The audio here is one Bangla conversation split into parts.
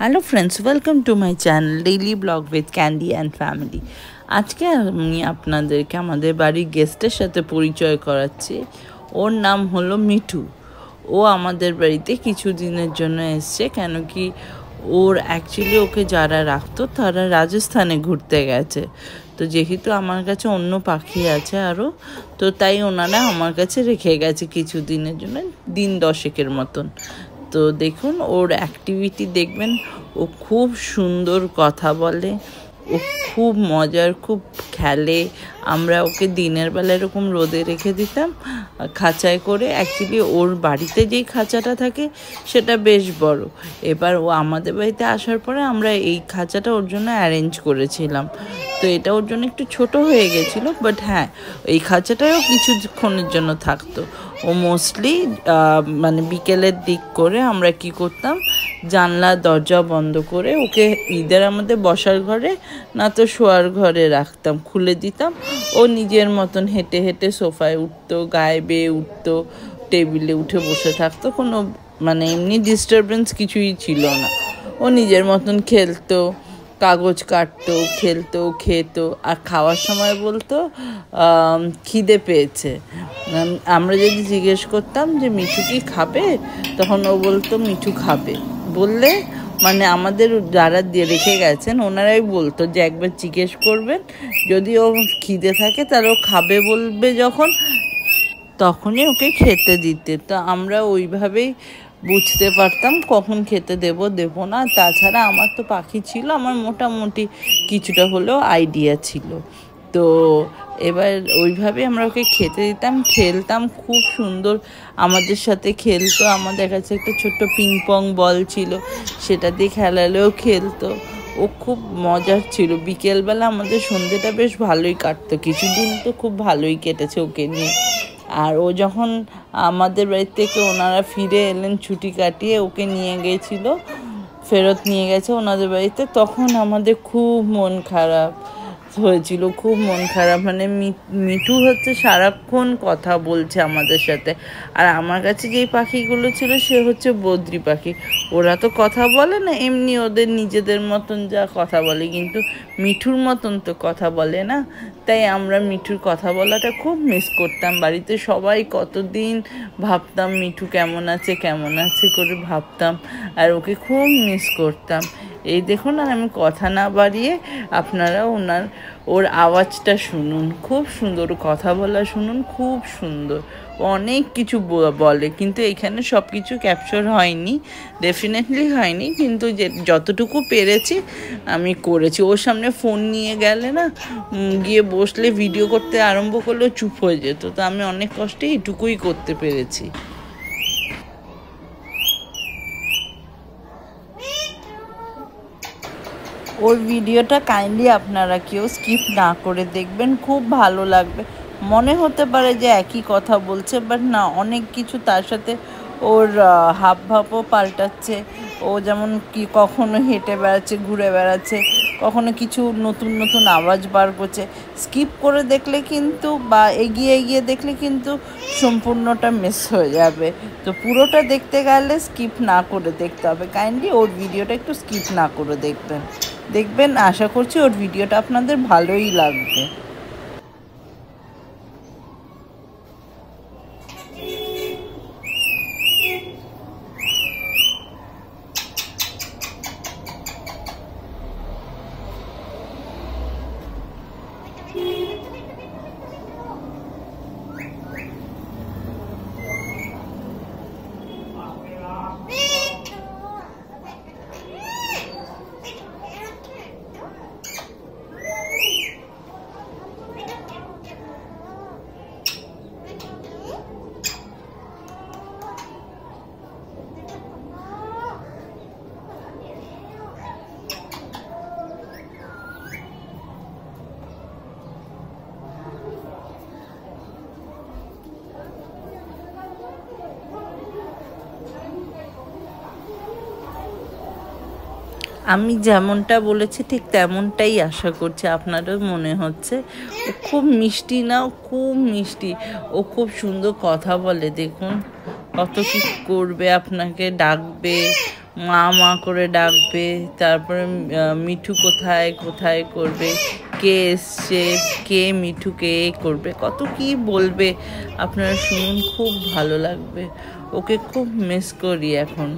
Hello friends, welcome to my channel daily blog with candy and family. আজকে আমি আপনাদেরকে আমাদের বাড়ির গেস্টের সাথে পরিচয় করাচ্ছি। ওর নাম হলো মিঠু। ও আমাদের বাড়িতে কিছু দিনের জন্য এসছে, কেন কি ওর অ্যাকচুয়ালি ওকে যারা রাখতো তারা রাজস্থানে ঘুরতে গেছে। তো যেহেতু আমার কাছে অন্য পাখি আছে আরও, তো তাই ওনারা আমার কাছে রেখে গেছে কিছু দিনের জন্য, দিন 10 মতন। তো দেখুন ওর অ্যাক্টিভিটি দেখবেন। ও খুব সুন্দর কথা বলে, ও খুব মজার, খুব খেলে। আমরা ওকে দিনের বেলা এরকম রোদে রেখে দিতাম খাঁচায় করে। অ্যাকচুয়ালি ওর বাড়িতে যেই খাঁচাটা থাকে সেটা বেশ বড়। এবার ও আমাদের বাড়িতে আসার পরে আমরা এই খাঁচাটা ওর জন্য অ্যারেঞ্জ করেছিলাম। তো এটা ওর জন্য একটু ছোট হয়ে গেছিলো, বাট হ্যাঁ, এই খাঁচাটাও কিছুক্ষণের জন্য থাকতো। ও মোস্টলি মানে বিকেলের দিক করে আমরা কি করতাম, জানলা দরজা বন্ধ করে ওকে ইদার আমাদের বসার ঘরে না তো শোয়ার ঘরে রাখতাম, খুলে দিতাম। ও নিজের মতন হেঁটে হেঁটে সোফায় উঠতো, গায়ে বেয়ে উঠতো, টেবিলে উঠে বসে থাকতো। কোনো মানে এমনি ডিস্টারবেন্স কিছুই ছিল না। ও নিজের মতন খেলতো, কাগজ কাটতো, খেলতো, খেত। আর খাওয়ার সময় বলতো খিদে পেয়েছে। আমরা যদি জিজ্ঞেস করতাম যে মিঠু কি খাবে, তখন ও বলতো মিঠু খাবে। বললে মানে আমাদের যারা রেখে গেছেন ওনারাই বলতো যে একবার জিজ্ঞেস করবেন, যদি ও খিদে থাকে তাহলে ও খাবে বলবে যখন, তখনই ওকে খেতে দিতে। তো আমরা ওইভাবেই বুঝতে পারতাম কখন খেতে দেব না। তাছাড়া আমার তো পাখি ছিল, আমার মোটামুটি কিছুটা হলেও আইডিয়া ছিল। তো এবার ওইভাবে আমরা ওকে খেতে দিতাম, খেলতাম। খুব সুন্দর আমাদের সাথে খেলতো। আমাদের কাছে একটা ছোট্ট পিং পং বল ছিল, সেটা দিয়ে খেলালেও খেলতো। ও খুব মজার ছিল। বিকেলবেলা আমাদের সন্ধ্যেটা বেশ ভালোই কাটতো, কিছুদিন তো খুব ভালোই কেটেছে ওকে নিয়ে। আর ও যখন আমাদের বাড়ি থেকে ওনারা ফিরে এলেন ছুটি কাটিয়ে, ওকে নিয়ে গিয়েছিল, ফেরত নিয়ে গেছে ওনাদের বাড়িতে, তখন আমাদের খুব মন খারাপ হয়েছিল, খুব মন খারাপ। মানে মিঠু হচ্ছে সারাক্ষণ কথা বলছে আমাদের সাথে। আর আমার কাছে যেই পাখিগুলো ছিল সে হচ্ছে বদ্রি পাখি। ওরা তো কথা বলে না, এমনি ওদের নিজেদের মতন যা কথা বলে, কিন্তু মিঠুর মতন তো কথা বলে না। তাই আমরা মিঠুর কথা বলাটা খুব মিস করতাম। বাড়িতে সবাই কতদিন ভাবতাম মিঠু কেমন আছে কেমন আছে করে ভাবতাম, আর ওকে খুব মিস করতাম। এই দেখুন, আর আমি কথা না বাড়িয়ে আপনারা ওর আওয়াজটা শুনুন। খুব সুন্দর কথা বলা শুনুন, খুব সুন্দর। অনেক কিছু বলে, কিন্তু এখানে সব কিছু ক্যাপচার হয়নি, ডেফিনেটলি হয়নি, কিন্তু যতটুকু পেরেছি আমি করেছি। ওর সামনে ফোন নিয়ে গেলে না, গিয়ে বসলে ভিডিও করতে আরম্ভ করলেও চুপ হয়ে যেত। তো আমি অনেক কষ্টে এটুকুই করতে পেরেছি। ওর ভিডিওটা কাইন্ডলি আপনারা কেউ স্কিপ না করে দেখবেন, খুব ভালো লাগবে। মনে হতে পারে যে একই কথা বলছে, বাট না, অনেক কিছু তার সাথে ওর হাবভাবও পাল্টাচ্ছে। ও যেমন কি কখনো হেঁটে বেড়াচ্ছে, ঘুরে বেড়াচ্ছে, কখনো কিছু নতুন নতুন আওয়াজ বার করছে। স্কিপ করে দেখলে কিন্তু বা এগিয়ে এগিয়ে দেখলে কিন্তু সম্পূর্ণটা মিস হয়ে যাবে। তো পুরোটা দেখতে গেলে স্কিপ না করে দেখতে হবে। কাইন্ডলি ওর ভিডিওটা একটু স্কিপ না করে দেখবেন। আশা করছি ওর ভিডিওটা আপনাদের ভালোই লাগবে। আমি যেমনটা বলেছি ঠিক তেমনটাই আশা করছি আপনারও মনে হচ্ছে। ও খুব মিষ্টি না, ও খুব মিষ্টি। ও খুব সুন্দর কথা বলে। দেখুন কত কি করবে, আপনাকে ডাকবে, মা মা করে ডাকবে, তারপরে মিঠু কোথায় কোথায় করবে, কে এসছে, কে মিঠুকে করবে, কত কি বলবে। আপনারা শুনুন, খুব ভালো লাগবে। ওকে খুব মিস করি এখন।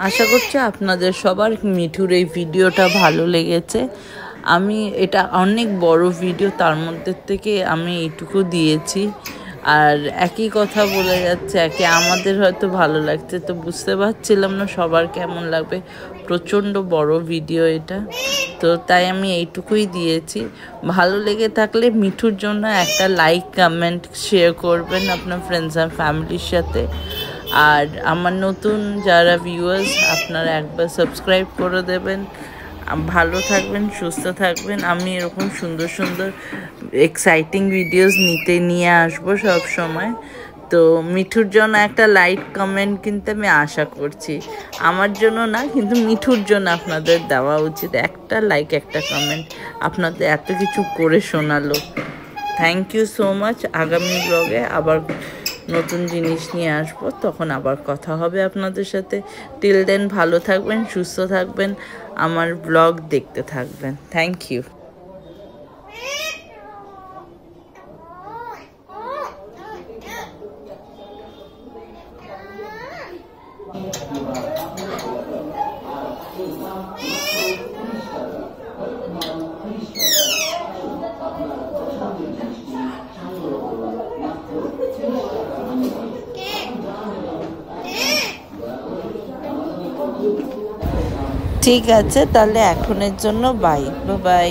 আশা করছি আপনাদের সবার মিঠুর এই ভিডিওটা ভালো লেগেছে। আমি এটা অনেক বড় ভিডিও, তার মধ্যে থেকে আমি এইটুকু দিয়েছি। আর একই কথা বলে যাচ্ছে, আমাদের হয়তো ভালো লাগছে, তো বুঝতে পারছিলাম না সবার কেমন লাগবে। প্রচণ্ড বড় ভিডিও এটা, তো তাই আমি এইটুকুই দিয়েছি। ভালো লেগে থাকলে মিঠুর জন্য একটা লাইক, কমেন্ট, শেয়ার করবেন আপনার ফ্রেন্ডস অ্যান্ড ফ্যামিলির সাথে। আর আমার নতুন যারা ভিউয়ার্স, আপনারা একবার সাবস্ক্রাইব করে দেবেন। ভালো থাকবেন, সুস্থ থাকবেন। আমি এরকম সুন্দর সুন্দর এক্সাইটিং ভিডিওস নিয়ে আসবো সব সময়। তো মিঠুর জন্য একটা লাইক, কমেন্ট কিন্তু আমি আশা করছি। আমার জন্য না, কিন্তু মিঠুর জন্য আপনাদের দেওয়া উচিত একটা লাইক, একটা কমেন্ট। আপনাদের এত কিছু করে শোনালো, থ্যাংক ইউ সো মাচ। আগামী ব্লগে আবার নতুন জিনিস নিয়ে আসবো, তখন আবার কথা হবে আপনাদের সাথে। টিল দেন ভালো থাকবেন, সুস্থ থাকবেন, আমার ব্লগ দেখতে থাকবেন। Thank you. ঠিক আছে, তাহলে এখনের জন্য বাই বাই।